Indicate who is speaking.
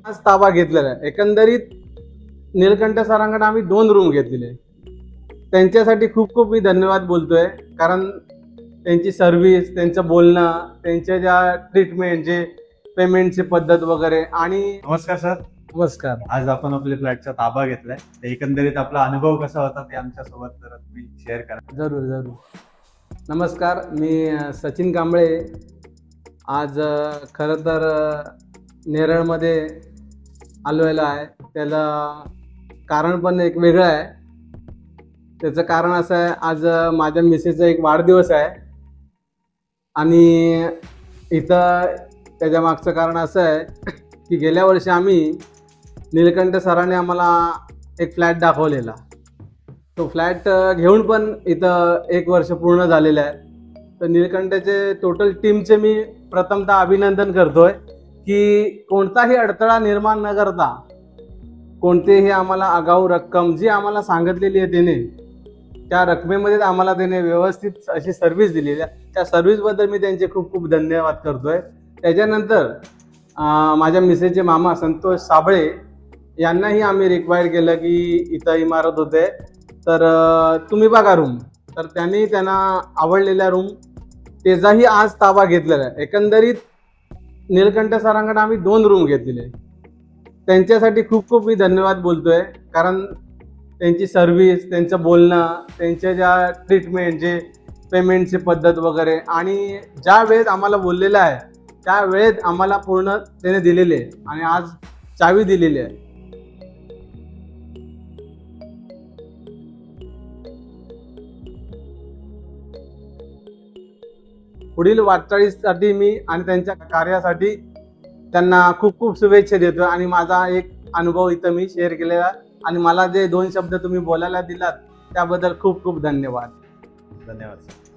Speaker 1: आज ताबा घेतलेला आहे। एकंदरीत नीलकंठ सरांकडे आम्ही 2 रूम घेतलेले, त्यांच्यासाठी खूप खूप मी धन्यवाद बोलतोय। कारण त्यांची सर्व्हिस, त्यांचं बोलणं, त्यांच्या ज्या ट्रीटमेंट, जे पेमेंटची पद्धत वगैरे। आणि
Speaker 2: नमस्कार सर।
Speaker 1: नमस्कार।
Speaker 2: आज आपण आपल्या फ्लॅटचा ताबा घेतलाय, तर एकंदरीत आपला अनुभव कसा होता ते आमच्या सोबत जरा तुम्ही शेअर करा।
Speaker 1: जरूर जरूर। नमस्कार, मी सचिन कांबळे। आज खरं तर नेरळमध्ये आलेलो आहे। त्याला कारण पण एक वेगळं आहे। त्याचं कारण असं आहे, आज माझ्या मिसेसचा एक वाढदिवस आहे आणि इथं त्याच्या मागचं कारण असं आहे की गेल्या वर्षी आम्ही नीलकंठ सरांनी आम्हाला एक फ्लॅट दाखवलेला। तो फ्लॅट घेऊन पण इथं 1 वर्ष पूर्ण झालेलं आहे। तर नीलकंठचे टोटल टीमचे मी प्रथमतः अभिनंदन करतोय की कोणताही अडथळा निर्माण न करता, कोणतेही आम्हाला आगाऊ रक्कम जी आम्हाला सांगितलेली आहे त्याने, त्या रकमेमध्ये आम्हाला त्याने व्यवस्थित अशी सर्व्हिस दिलेली आहे। त्या सर्व्हिसबद्दल मी त्यांचे खूप खूप धन्यवाद करतोय। त्याच्यानंतर माझ्या मिसेसचे मामा संतोष साबळे यांनाही आम्ही रिक्वायर केलं की इथं इमारत होते, तर तुम्ही बघा रूम। तर त्यांना आवडलेल्या रूम त्याचाही आज ताबा घेतलेला आहे। एकंदरीत नीलकंठ सरांकडे आम्ही 2 रूम घेतलेले, त्यांच्यासाठी खूप खूप मी धन्यवाद बोलतोय। कारण त्यांची सर्व्हिस, त्यांचं बोलणं, त्यांच्या ज्या ट्रीटमेंट, जे पेमेंटची पद्धत वगैरे, आणि ज्या वेळेत आम्हाला बोललेलं आहे त्या वेळेत आम्हाला पूर्ण त्याने दिलेले आहे आणि आज चावी दिलेली आहे। पुढील वाटचालीसाठी मी आणि त्यांच्या कार्यासाठी त्यांना खूप खूप शुभेच्छा देतो। आणि माझा एक अनुभव इथं मी शेअर केलेला, आणि मला जे 2 शब्द तुम्ही बोलायला दिलात त्याबद्दल खूप खूप धन्यवाद।
Speaker 2: धन्यवाद सर।